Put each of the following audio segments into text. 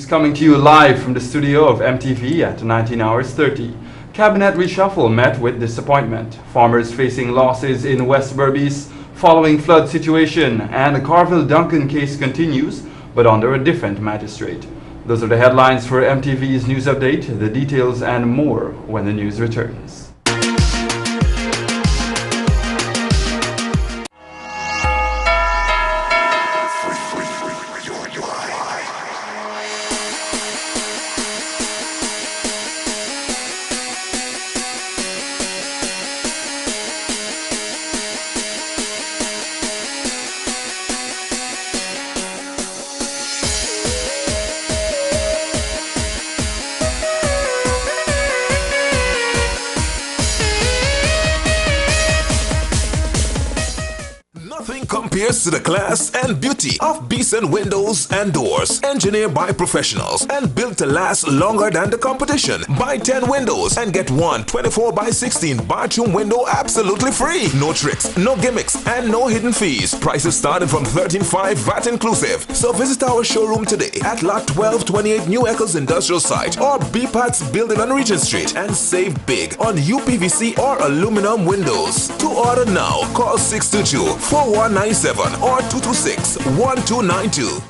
news coming to you live from the studio of MTV at 19 hours 30. Cabinet reshuffle met with disappointment. Farmers facing losses in West Berbice following flood situation, and the Carville Duncan case continues, but under a different magistrate. Those are the headlines for MTV's news update. The details and more when the news returns. Nothing compares to the class and beauty of Beeson windows and doors, engineered by professionals and built to last longer than the competition. Buy 10 windows and get one 24x16 bathroom window absolutely free. No tricks, no gimmicks, and no hidden fees. Prices starting from $13.5 VAT inclusive. So visit our showroom today at Lot 1228 New Eccles Industrial Site or BPAT's building on Regent Street and save big on UPVC or aluminum windows. To order now, call 622-4197 or 226-1292.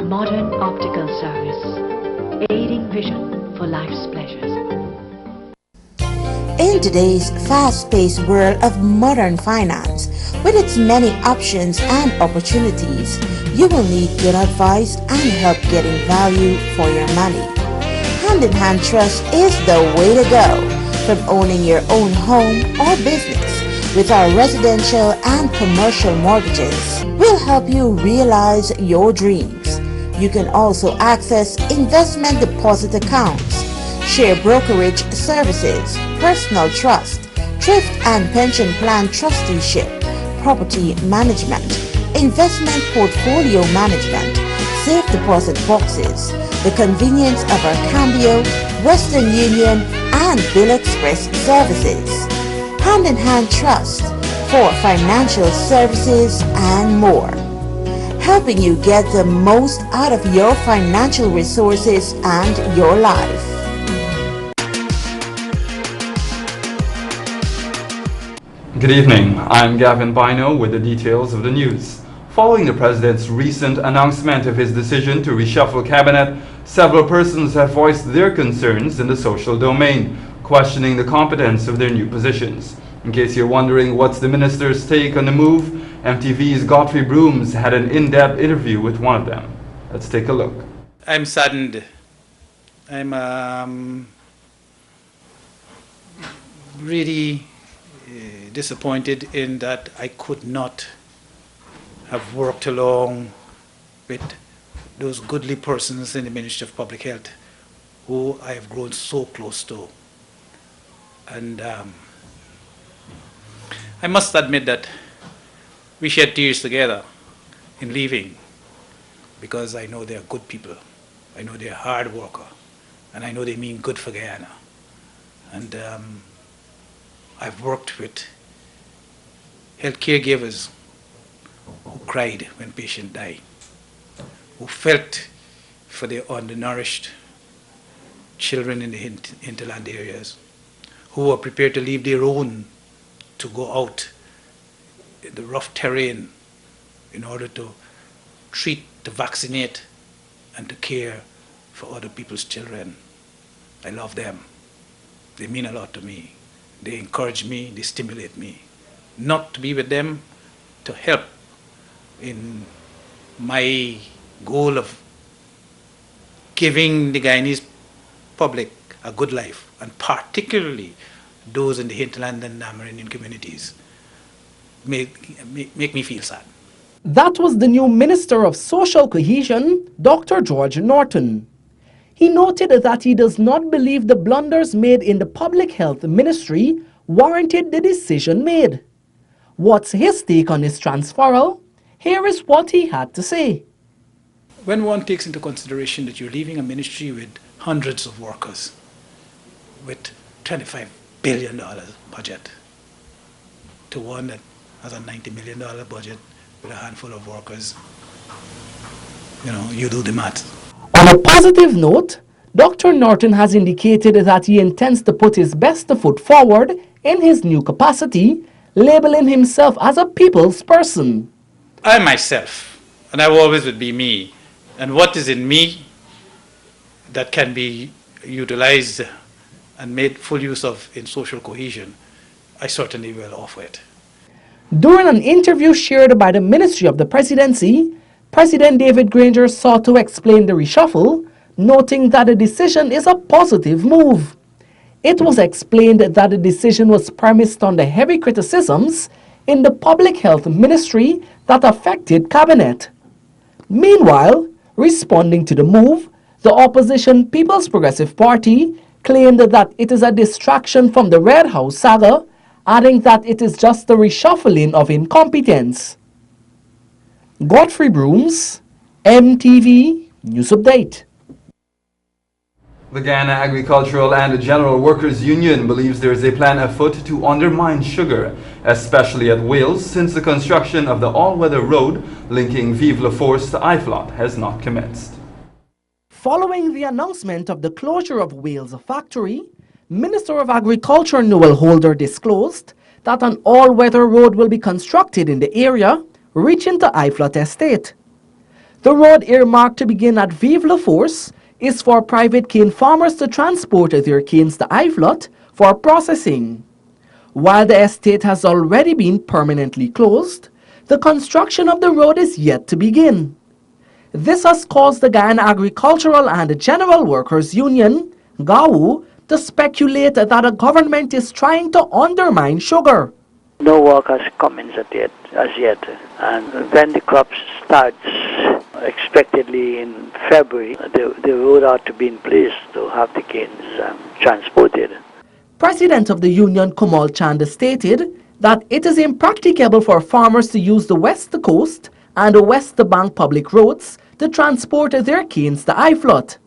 Modern Optical Service, aiding vision for life's pleasures. In today's fast-paced world of modern finance, with its many options and opportunities, you will need good advice and help getting value for your money. Hand-in-Hand Trust is the way to go. From owning your own home or business, with our residential and commercial mortgages, we'll help you realize your dreams. You can also access investment deposit accounts, share brokerage services, personal trust, thrift and pension plan trusteeship, property management, investment portfolio management, safe deposit boxes, the convenience of our Cambio, Western Union, and Bill Express services. Hand-in-Hand Trust for financial services and more, helping you get the most out of your financial resources and your life. Good evening, I'm Gavin Bino with the details of the news. Following the President's recent announcement of his decision to reshuffle cabinet, several persons have voiced their concerns in the social domain, questioning the competence of their new positions. In case you're wondering what's the minister's take on the move, MTV's Godfrey Brooms had an in-depth interview with one of them. Let's take a look. I'm saddened. I'm really disappointed in that I could not have worked along with those goodly persons in the Ministry of Public Health who I have grown so close to. And I must admit that we shed tears together in leaving, because I know they are good people. I know they are hard worker, and I know they mean good for Guyana. And I've worked with health caregivers who cried when patients died, who felt for the undernourished children in the hinterland areas, who were prepared to leave their own to go out in the rough terrain in order to treat, to vaccinate, and to care for other people's children. I love them. They mean a lot to me. They encourage me, they stimulate me. Not to be with them, to help in my goal of giving the Guyanese public a good life, and particularly those in the hinterland and Amerindian communities, make me feel sad. That was the new Minister of Social Cohesion, Dr. George Norton. He noted that he does not believe the blunders made in the Public Health Ministry warranted the decision made. What's his take on his transferal? Here is what he had to say. When one takes into consideration that you're leaving a ministry with hundreds of workers, with $25 billion budget, to one that has a $90 million budget with a handful of workers, you do the math. On a positive note, Dr. Norton has indicated that he intends to put his best foot forward in his new capacity, labeling himself as a people's person. I myself, and I always would be me, and what is in me that can be utilized and made full use of in social cohesion, I certainly will offer it. During an interview shared by the Ministry of the Presidency, President David Granger sought to explain the reshuffle, noting that the decision is a positive move. It was explained that the decision was premised on the heavy criticisms in the Public Health Ministry that affected Cabinet. Meanwhile, responding to the move, the opposition People's Progressive Party claimed that it is a distraction from the Red House saga, adding that it is just the reshuffling of incompetence. Godfrey Brooms, MTV News Update. The Ghana Agricultural and General Workers Union believes there is a plan afoot to undermine sugar, especially at Wales, since the construction of the all-weather road linking Vive la Force to Iflot has not commenced. Following the announcement of the closure of Wales factory, Minister of Agriculture Noel Holder disclosed that an all-weather road will be constructed in the area, reaching to Iflot Estate. The road earmarked to begin at Vive la Force is for private cane farmers to transport their canes to Iflot for processing. While the estate has already been permanently closed, the construction of the road is yet to begin. This has caused the Ghana Agricultural and General Workers Union, GAWU, to speculate that the government is trying to undermine sugar. No work has commenced as yet, and when the crop starts, expectedly in February, the road ought to be in place to have the canes transported. President of the union Kumal Chanda stated that it is impracticable for farmers to use the West Coast and the West Bank public roads to transport their canes to Iflot.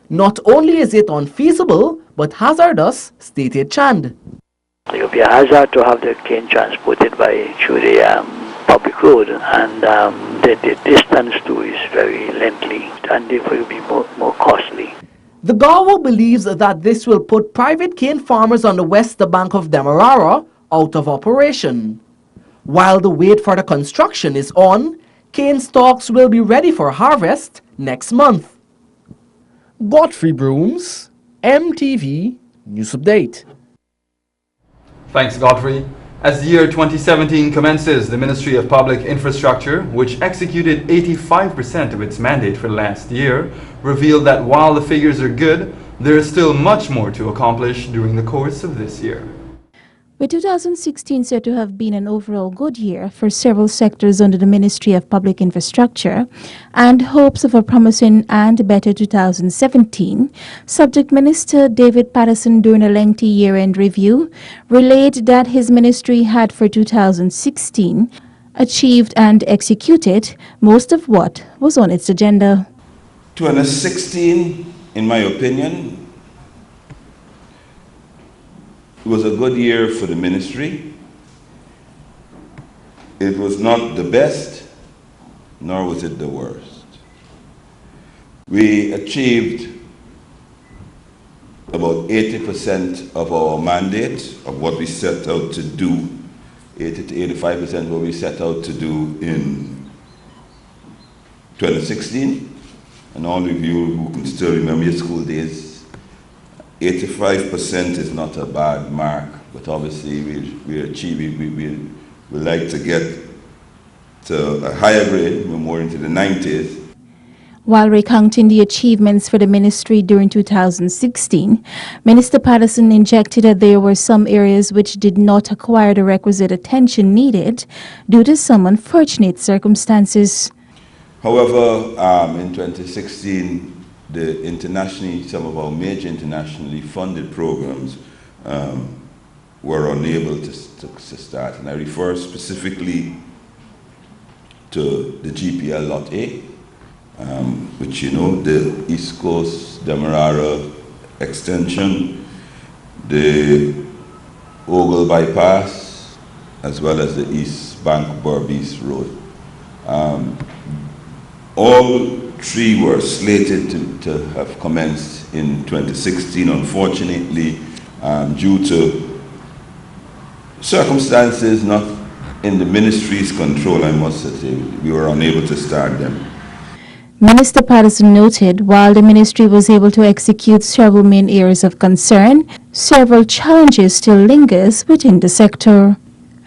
Not only is it unfeasible, but hazardous, stated Chand. It would be a hazard to have the cane transported through the public road, and the distance too is very lengthy, and therefore it will be more costly. The GAWU believes that this will put private cane farmers on the west bank of Demerara out of operation. While the wait for the construction is on, cane stalks will be ready for harvest next month. Godfrey Brooms, MTV News Update. Thanks, Godfrey. As the year 2017 commences, the Ministry of Public Infrastructure, which executed 85% of its mandate for last year, revealed that while the figures are good, there is still much more to accomplish during the course of this year. With 2016 said to have been an overall good year for several sectors under the Ministry of Public Infrastructure and hopes of a promising and better 2017, Subject Minister David Patterson, during a lengthy year-end review, relayed that his ministry had for 2016 achieved and executed most of what was on its agenda. 2016, in my opinion, it was a good year for the ministry. It was not the best, nor was it the worst. We achieved about 80% of our mandate of what we set out to do, 80 to 85% of what we set out to do in 2016. And all of you who can still remember your school days, 85% is not a bad mark, but obviously we like to get to a higher grade, more into the 90s. While recounting the achievements for the ministry during 2016, Minister Patterson injected that there were some areas which did not acquire the requisite attention needed due to some unfortunate circumstances. However, in 2016, some of our major internationally funded programs were unable to start. And I refer specifically to the GPL Lot A, which you know, the East Coast Demerara extension, the Ogle Bypass, as well as the East Bank Berbice Road. All three were slated to have commenced in 2016. Unfortunately, due to circumstances not in the ministry's control, I must say, we were unable to start them. Minister Patterson noted while the ministry was able to execute several main areas of concern, several challenges still lingers within the sector.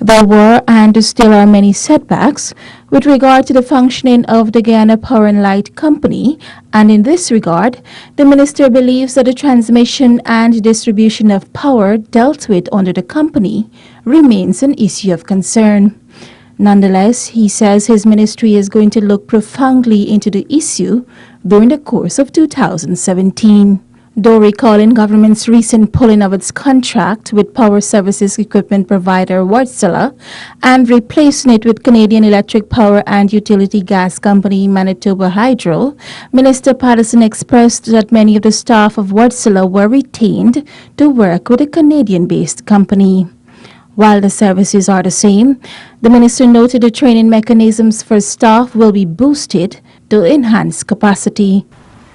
There were and still are many setbacks with regard to the functioning of the Guyana Power and Light Company, and in this regard, the minister believes that the transmission and distribution of power dealt with under the company remains an issue of concern. Nonetheless, he says his ministry is going to look profoundly into the issue during the course of 2017. Though recalling government's recent pulling of its contract with power services equipment provider Wärtsilä and replacing it with Canadian Electric Power and Utility Gas Company Manitoba Hydro, Minister Patterson expressed that many of the staff of Wärtsilä were retained to work with a Canadian-based company. While the services are the same, the minister noted the training mechanisms for staff will be boosted to enhance capacity.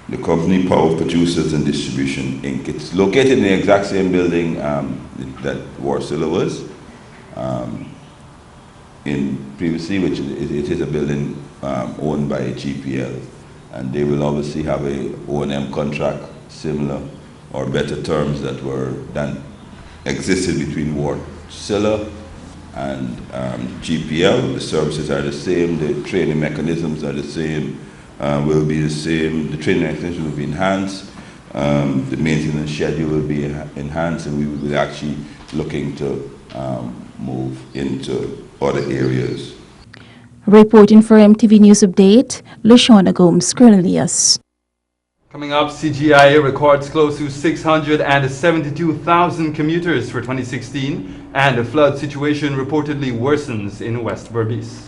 The company Power Producers and Distribution Inc. It's located in the exact same building that Wärtsilä was in previously, which it is a building owned by GPL, and they will obviously have a O&M contract similar or better terms that existed between Wärtsilä and GPL. The services are the same, the training mechanisms are the same. Will be the same. The training extension will be enhanced. The maintenance schedule will be enhanced, and we will be actually looking to move into other areas. Reporting for MTV News Update, Lashona Gomes Cornelius. Coming up, CGIA records close to 672,000 commuters for 2016, and the flood situation reportedly worsens in West Berbice.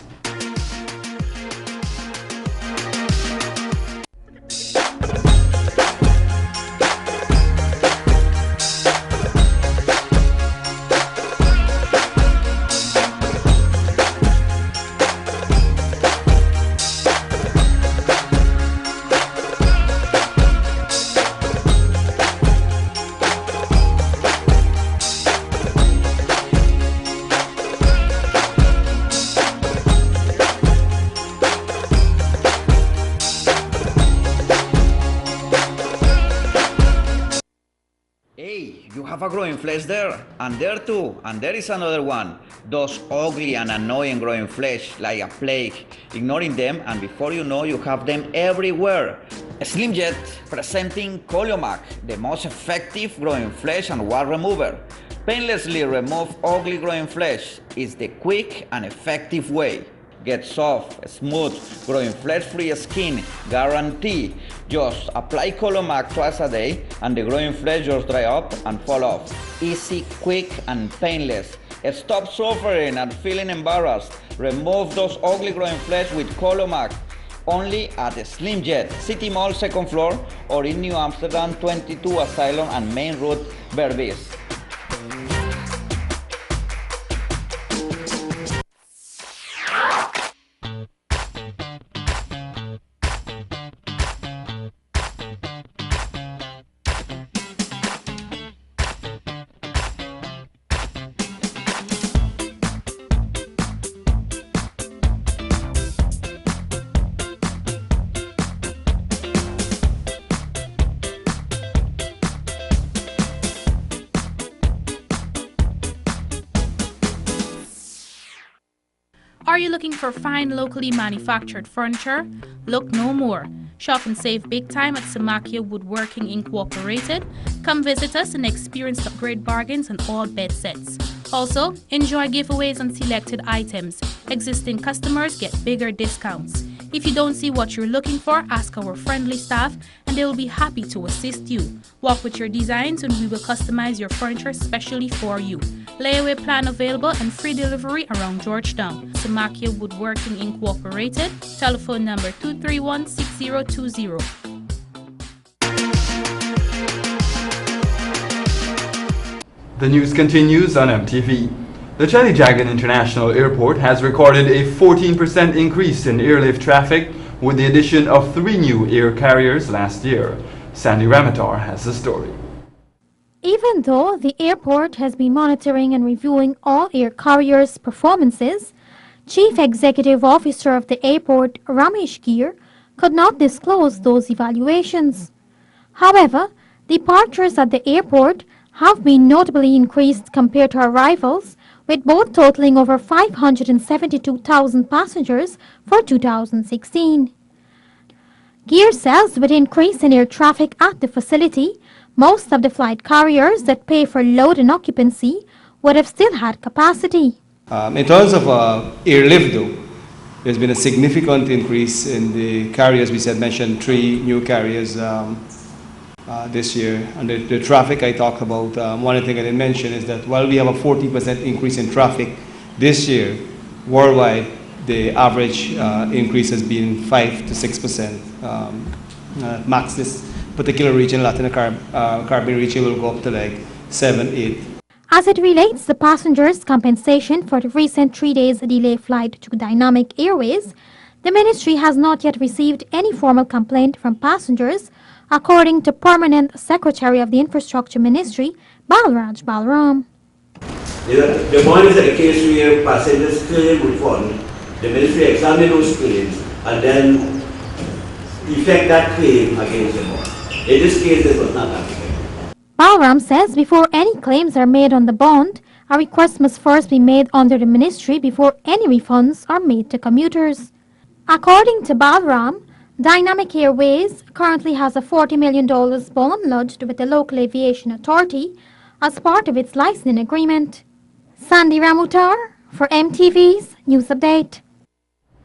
A growing flesh there, and there too, and there is another one. Those ugly and annoying growing flesh like a plague, ignoring them, and before you know, you have them everywhere. SlimJet presenting Coliomac, the most effective growing flesh and wart remover. Painlessly remove ugly growing flesh is the quick and effective way. Get soft, smooth, growing flesh-free skin, guarantee. Just apply Coliomac twice a day and the growing flesh just dry up and fall off. Easy, quick, and painless. Stop suffering and feeling embarrassed. Remove those ugly growing flesh with Coliomac. Only at the SlimJet, City Mall 2nd floor, or in New Amsterdam 22 Asylum and Main Route, Berbice. Are you looking for fine locally manufactured furniture? Look no more. Shop and save big time at Samakia Woodworking Incorporated. Come visit us and experience the great bargains on all bed sets. Also, enjoy giveaways on selected items. Existing customers get bigger discounts. If you don't see what you're looking for, ask our friendly staff and they will be happy to assist you. Walk with your designs and we will customize your furniture specially for you. Layaway plan available and free delivery around Georgetown. Samakia Woodworking Incorporated. Telephone number 231-6020. The news continues on MTV. The Chalijagan International Airport has recorded a 14% increase in airlift traffic with the addition of 3 new air carriers last year. Sandy Ramatar has the story. Even though the airport has been monitoring and reviewing all air carriers' performances, Chief Executive Officer of the airport, Ramesh Gir, could not disclose those evaluations. However, departures at the airport have been notably increased compared to arrivals, with both totaling over 572,000 passengers for 2016. Gear says with increase in air traffic at the facility, most of the flight carriers that pay for load and occupancy would have still had capacity. In terms of airlift though, there's been a significant increase in the carriers. We mentioned 3 new carriers this year. And the traffic I talked about, one thing I didn't mention is that while we have a 40% increase in traffic this year, worldwide, the average increase has been 5 to 6%. Max this particular region, Latin Caribbean region, will go up to like 7, 8. As it relates to passengers' compensation for the recent 3 days delay flight to Dynamic Airways, the ministry has not yet received any formal complaint from passengers, according to Permanent Secretary of the Infrastructure Ministry, Balraj Balram. The one is a case where passengers claim refund, the ministry examines those claims and then effect that claim against them all. In this case, this was not happening. Balram says before any claims are made on the bond, a request must first be made under the ministry before any refunds are made to commuters. According to Balram, Dynamic Airways currently has a $40 million bond lodged with the local aviation authority as part of its licensing agreement. Sandy Ramutar for MTV's News Update.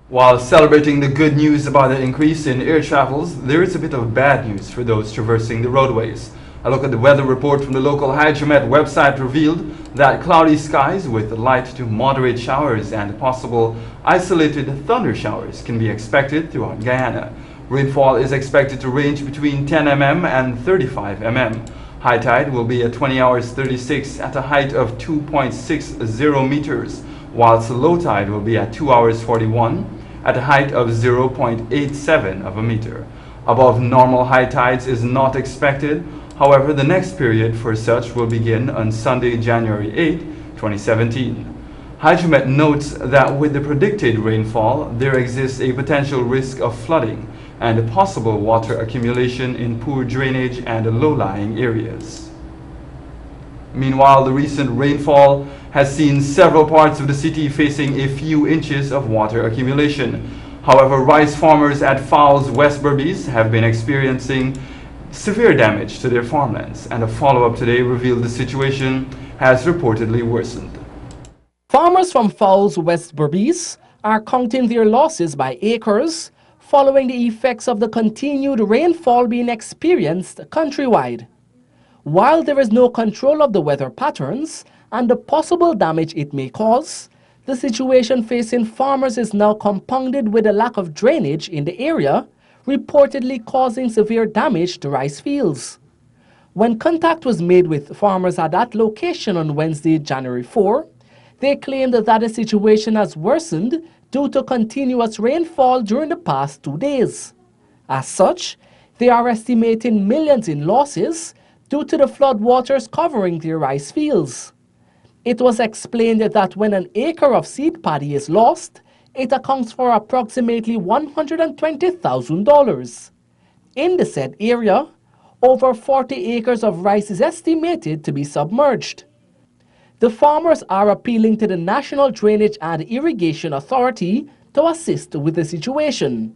While celebrating the good news about the increase in air travels, there is a bit of bad news for those traversing the roadways. A look at the weather report from the local Hydromet website revealed that cloudy skies with light to moderate showers and possible isolated thunder showers can be expected throughout Guyana. Rainfall is expected to range between 10 mm and 35 mm. High tide will be at 20 hours 36 at a height of 2.60 meters, whilst low tide will be at 2 hours 41 at a height of 0.87 of a meter. Above normal high tides is not expected. However, the next period for such will begin on Sunday, January 8, 2017. Hydromet notes that with the predicted rainfall, there exists a potential risk of flooding and possible water accumulation in poor drainage and low-lying areas. Meanwhile, the recent rainfall has seen several parts of the city facing a few inches of water accumulation. However, rice farmers at Fowles, West Berbice have been experiencing severe damage to their farmlands, and a follow-up today revealed the situation has reportedly worsened. Farmers from Fowles, West Berbice are counting their losses by acres following the effects of the continued rainfall being experienced countrywide. While there is no control of the weather patterns and the possible damage it may cause, the situation facing farmers is now compounded with a lack of drainage in the area, reportedly causing severe damage to rice fields. When contact was made with farmers at that location on Wednesday, January 4, they claimed that the situation has worsened due to continuous rainfall during the past 2 days. As such, they are estimating millions in losses due to the floodwaters covering their rice fields. It was explained that when an acre of seed paddy is lost, it accounts for approximately $120,000. In the said area, over 40 acres of rice is estimated to be submerged. The farmers are appealing to the National Drainage and Irrigation Authority to assist with the situation.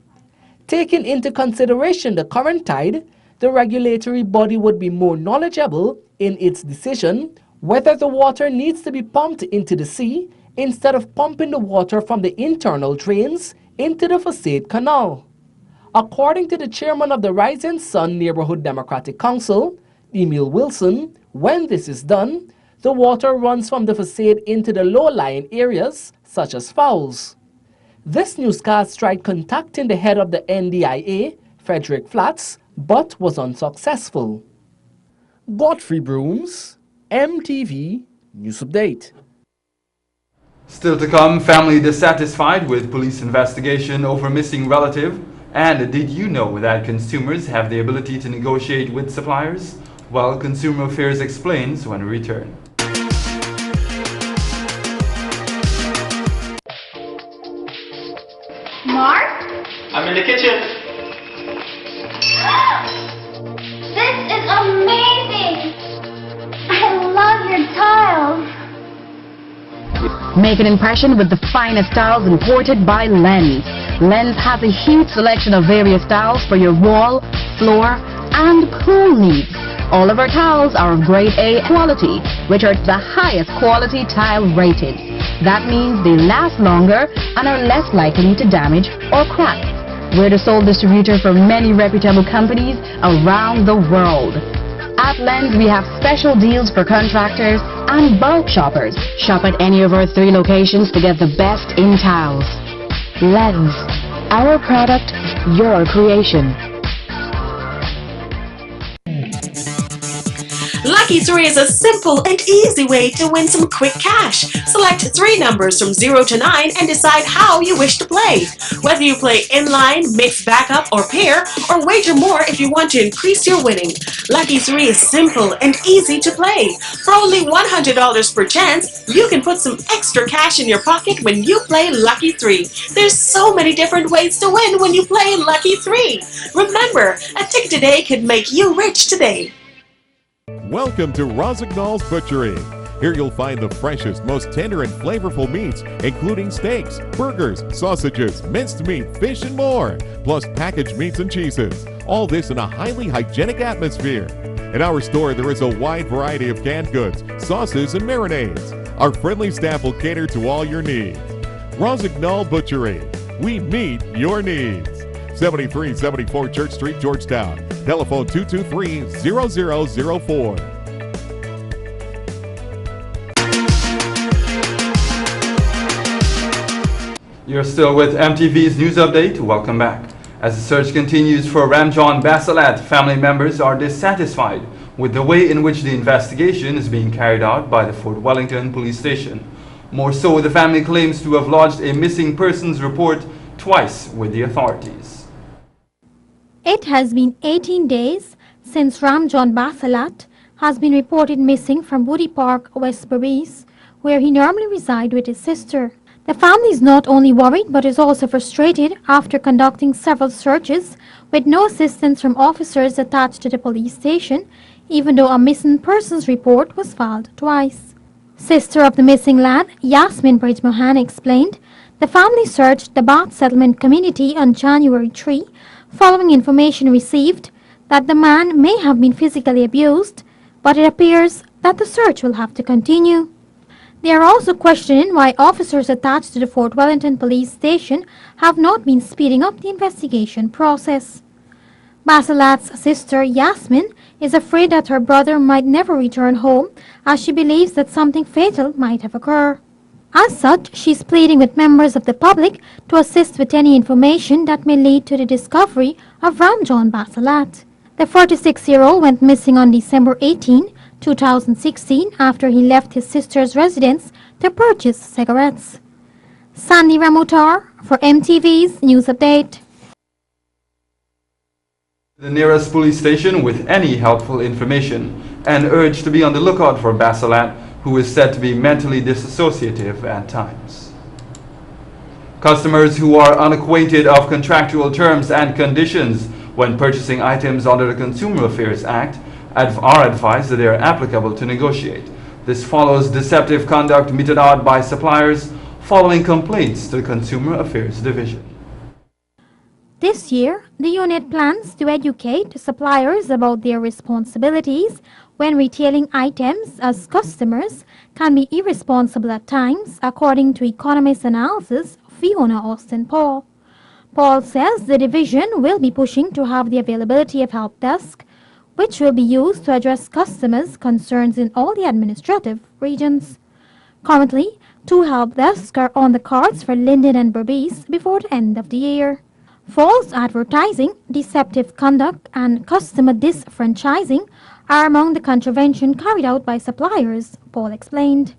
Taking into consideration the current tide, the regulatory body would be more knowledgeable in its decision whether the water needs to be pumped into the sea instead of pumping the water from the internal drains into the facade canal. According to the chairman of the Rising Sun Neighborhood Democratic Council, Emil Wilson, when this is done, the water runs from the facade into the low-lying areas, such as Fowles. This newscast tried contacting the head of the NDIA, Frederick Flats, but was unsuccessful. Godfrey Brooms, MTV News Update. Still to come, family dissatisfied with police investigation over missing relative. And did you know that consumers have the ability to negotiate with suppliers? Well, Consumer Affairs explains when we return. Mark? I'm in the kitchen. This is amazing! I love your tiles. Make an impression with the finest tiles imported by Lens. Lens has a huge selection of various tiles for your wall, floor, and pool needs. All of our tiles are of grade A quality, which are the highest quality tile rated. That means they last longer and are less likely to damage or crack. We're the sole distributor for many reputable companies around the world. At Lens, we have special deals for contractors and bulk shoppers. Shop at any of our 3 locations to get the best in tiles. Lens, our product, your creation. Lucky 3 is a simple and easy way to win some quick cash. Select 3 numbers from 0 to 9 and decide how you wish to play. Whether you play inline, mix, backup, or pair, or wager more if you want to increase your winning. Lucky 3 is simple and easy to play. For only $100 per chance, you can put some extra cash in your pocket when you play Lucky 3. There's so many different ways to win when you play Lucky 3. Remember, a ticket today could make you rich today. Welcome to Rosignol's Butchery. Here you'll find the freshest, most tender and flavorful meats, including steaks, burgers, sausages, minced meat, fish, and more, plus packaged meats and cheeses. All this in a highly hygienic atmosphere. In our store, there is a wide variety of canned goods, sauces, and marinades. Our friendly staff will cater to all your needs. Rosignol Butchery. We meet your needs. 7374 Church Street, Georgetown. Telephone 223-0004. You're still with MTV's News Update. Welcome back. As the search continues for Ramjon Basalat, family members are dissatisfied with the way in which the investigation is being carried out by the Fort Wellington Police Station. More so, the family claims to have lodged a missing persons report twice with the authorities. It has been 18 days since Ramjon Basalat has been reported missing from Woody Park, West Berbice, where he normally resides with his sister. The family is not only worried but is also frustrated after conducting several searches with no assistance from officers attached to the police station, even though a missing persons report was filed twice. Sister of the missing lad, Yasmin Bridge-Mohan, explained the family searched the Bath Settlement community on January 3 following information received that the man may have been physically abused, but it appears that the search will have to continue. They are also questioning why officers attached to the Fort Wellington police station have not been speeding up the investigation process. Basalat's sister, Yasmin, is afraid that her brother might never return home as she believes that something fatal might have occurred. As such, she is pleading with members of the public to assist with any information that may lead to the discovery of Ramjon Basalat. The 46-year-old went missing on December 18, 2016 after he left his sister's residence to purchase cigarettes. Sandy Ramutar for MTV's News Update. The nearest police station with any helpful information and urge to be on the lookout for Basalat, who is said to be mentally dissociative at times. Customers who are unacquainted of contractual terms and conditions when purchasing items under the Consumer Affairs Act are advised that they are applicable to negotiate. This follows deceptive conduct meted out by suppliers following complaints to the Consumer Affairs Division. This year, the unit plans to educate suppliers about their responsibilities when retailing items, as customers can be irresponsible at times, according to economist analysis Fiona Austin Paul. Paul says the division will be pushing to have the availability of help desk, which will be used to address customers' concerns in all the administrative regions. Currently, 2 help desks are on the cards for Linden and Berbice before the end of the year. False advertising, deceptive conduct, and customer disfranchising are among the contravention carried out by suppliers, Paul explained.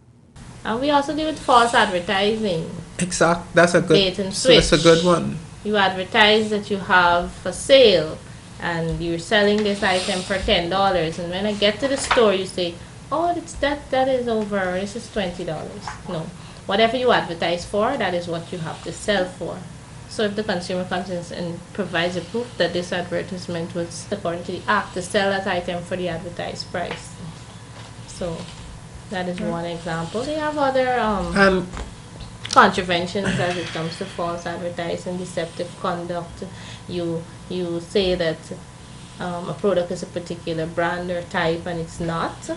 And we also deal with false advertising. Exact. That's a good. Bait and switch. So that's a good one. You advertise that you have for sale, and you're selling this item for $10. And when I get to the store, you say, "Oh, that is over. This is $20." No, whatever you advertise for, that is what you have to sell for. So if the consumer comes in and provides a proof that this advertisement was according to the act to sell that item for the advertised price. So that is one example. They have other contraventions as it comes to false advertising, deceptive conduct. You say that a product is a particular brand or type and it's not,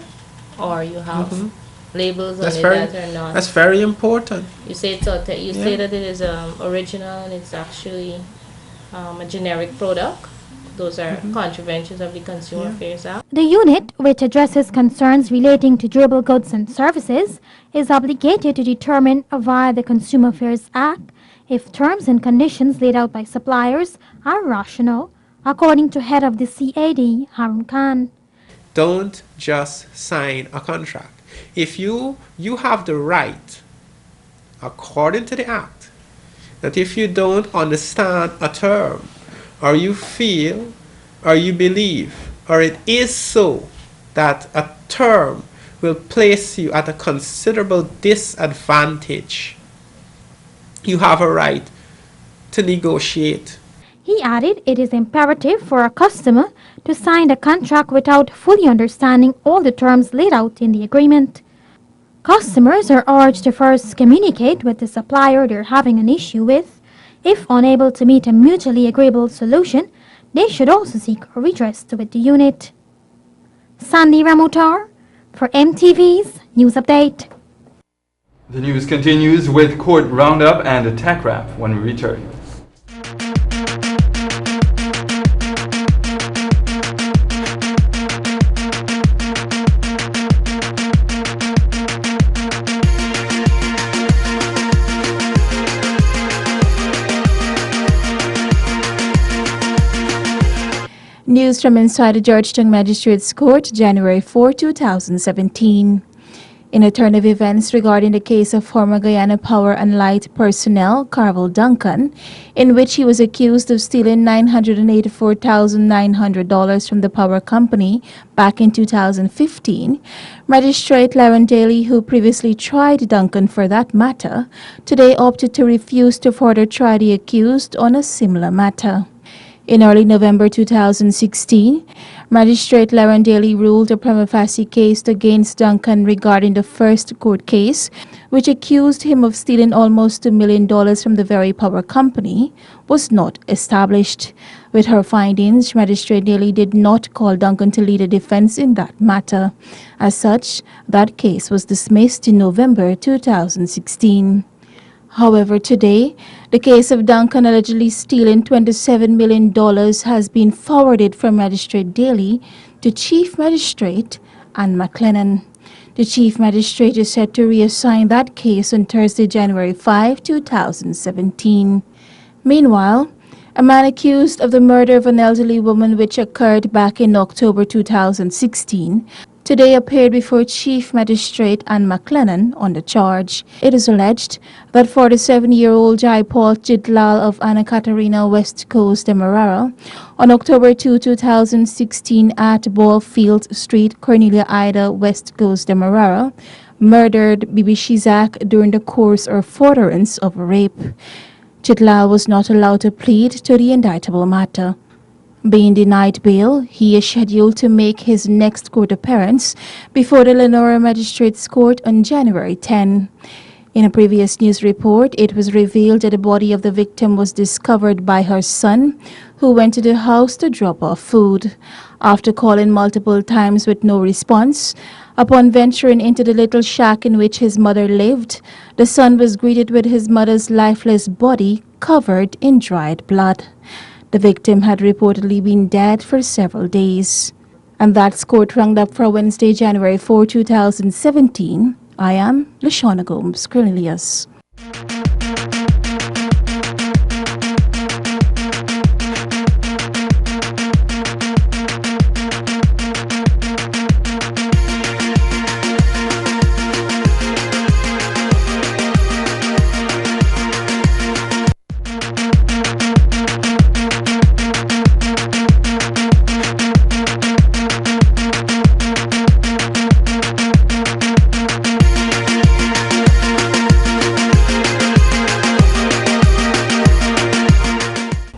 or you have labels on it that are not. That's very important. You say it's say that it is original and it's actually a generic product. Those are contraventions of the Consumer Affairs Act. The unit, which addresses concerns relating to durable goods and services, is obligated to determine via the Consumer Affairs Act if terms and conditions laid out by suppliers are rational, according to head of the CAD, Harun Khan. Don't just sign a contract. If you have the right, according to the Act, that if you don't understand a term, or you feel, or you believe, or it is so, that a term will place you at a considerable disadvantage, you have a right to negotiate. He added it is imperative for a customer to sign the contract without fully understanding all the terms laid out in the agreement. Customers are urged to first communicate with the supplier they're having an issue with. If unable to meet a mutually agreeable solution, they should also seek redress with the unit. Sandy Ramutar for MTV's News Update. The news continues with Court Roundup and a Tech Wrap when we return. News from inside the Georgetown Magistrates Court, January 4, 2017. In a turn of events regarding the case of former Guyana Power and Light personnel Carvel Duncan, in which he was accused of stealing $984,900 from the power company back in 2015, Magistrate Laren Daly, who previously tried Duncan for that matter, today opted to refuse to further try the accused on a similar matter. In early November 2016, Magistrate Laren Daly ruled a prima facie case against Duncan regarding the first court case, which accused him of stealing almost $2 million from the very power company, was not established. With her findings, Magistrate Daly did not call Duncan to lead a defense in that matter. As such, that case was dismissed in November 2016. However, today, the case of Duncan allegedly stealing $27 million has been forwarded from Magistrate Daly to Chief Magistrate Anne McLennan. The Chief Magistrate is set to reassign that case on Thursday, January 5, 2017. Meanwhile, a man accused of the murder of an elderly woman which occurred back in October 2016 today appeared before Chief Magistrate Anne McLennan on the charge. It is alleged that 47-year-old Jai Paul Chidlal of Anna Katarina, West Coast, Demerara, on October 2, 2016 at Ballfield Street, Cornelia Ida, West Coast, Demerara, murdered Bibi Shizak during the course or furtherance of a rape. Chidlal was not allowed to plead to the indictable matter. Being denied bail, he is scheduled to make his next court appearance before the Lenora Magistrates Court on January 10. In a previous news report, it was revealed that the body of the victim was discovered by her son, who went to the house to drop off food. After calling multiple times with no response, Upon venturing into the little shack in which his mother lived, the son was greeted with his mother's lifeless body covered in dried blood. The victim had reportedly been dead for several days. And that's court roundup for Wednesday, January 4, 2017. I am Lashana Gomes Cornelius.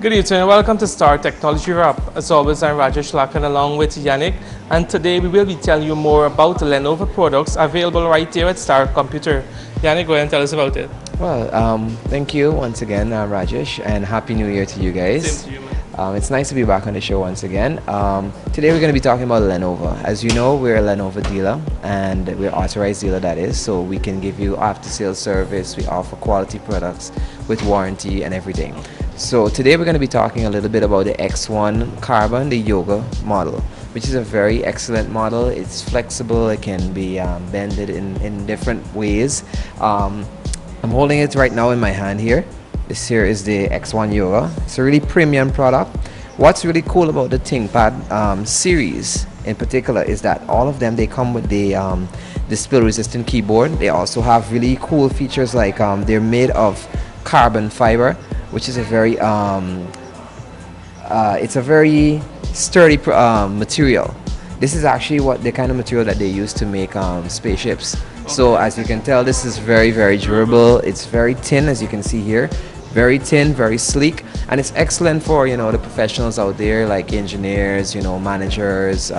Good evening and welcome to Star Technology Wrap. As always, I'm Rajesh Lakan along with Yannick, and today we will be telling you more about the Lenovo products available right here at Star Computer. Yannick, go ahead and tell us about it. Well, thank you once again, Rajesh, and Happy New Year to you guys. Same to you, man. It's nice to be back on the show once again. Today we're going to be talking about Lenovo. As you know, we're a Lenovo dealer, and we're an authorized dealer, that is, so we can give you after-sales service. We offer quality products with warranty and everything. So today we're going to be talking a little bit about the X1 Carbon, the Yoga model, which is a very excellent model. It's flexible, it can be bended in different ways. I'm holding it right now in my hand here. This here is the X1 Yoga. It's a really premium product. What's really cool about the ThinkPad series in particular is that all of them, they come with the spill resistant keyboard. They also have really cool features like they're made of carbon fiber, which is a very it's a very sturdy material. This is actually what the kind of material that they use to make spaceships. So as you can tell, this is very, very durable. It's very thin, as you can see here. Very thin, very sleek, and it's excellent for, you know, the professionals out there, like engineers, you know, managers,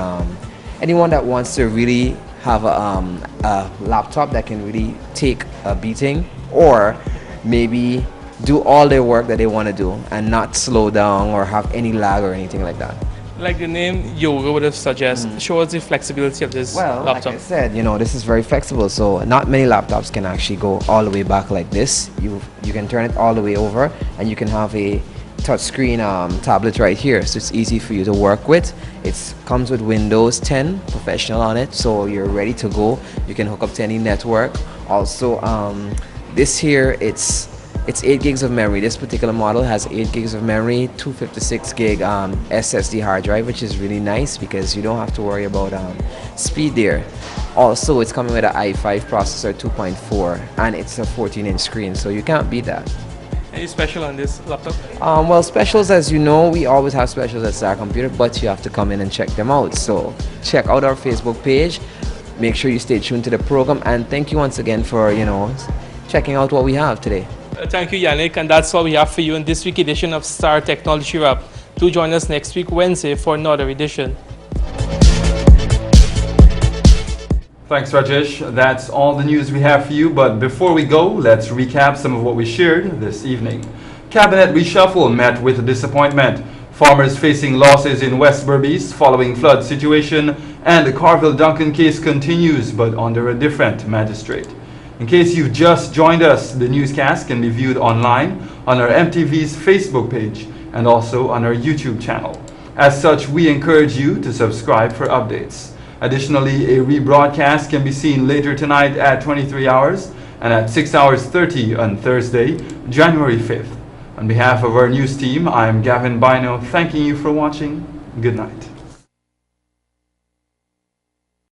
anyone that wants to really have a laptop that can really take a beating, or maybe do all their work that they want to do and not slow down or have any lag or anything like that. Like the name Yoga would have suggested, shows the flexibility of this laptop. Like I said, you know, this is very flexible, so not many laptops can actually go all the way back like this. You can turn it all the way over, and you can have a touchscreen tablet right here, so it's easy for you to work with. It comes with Windows 10 Professional on it, so you're ready to go. You can hook up to any network. Also, this here, it's 8 gigs of memory. This particular model has 8 gigs of memory, 256 gig SSD hard drive, which is really nice because you don't have to worry about speed there. Also, it's coming with an i5 processor 2.4, and it's a 14-inch screen, so you can't beat that. Any special on this laptop? Well, specials, as you know, we always have specials at Star Computer, but you have to come in and check them out. So check out our Facebook page. Make sure you stay tuned to the program, and thank you once again for, you know, checking out what we have today. Thank you, Yannick, and that's all we have for you in this week's edition of Star Technology Wrap. Do join us next week, Wednesday, for another edition. Thanks, Rajesh. That's all the news we have for you, but before we go, let's recap some of what we shared this evening. Cabinet reshuffle met with disappointment. Farmers facing losses in West Berbice following flood situation, and the Carville-Duncan case continues, but under a different magistrate. In case you've just joined us, the newscast can be viewed online on our MTV's Facebook page and also on our YouTube channel. As such, we encourage you to subscribe for updates. Additionally, a rebroadcast can be seen later tonight at 23 hours and at 6 hours 30 on Thursday, January 5th. On behalf of our news team, I'm Gavin Bino, thanking you for watching. Good night.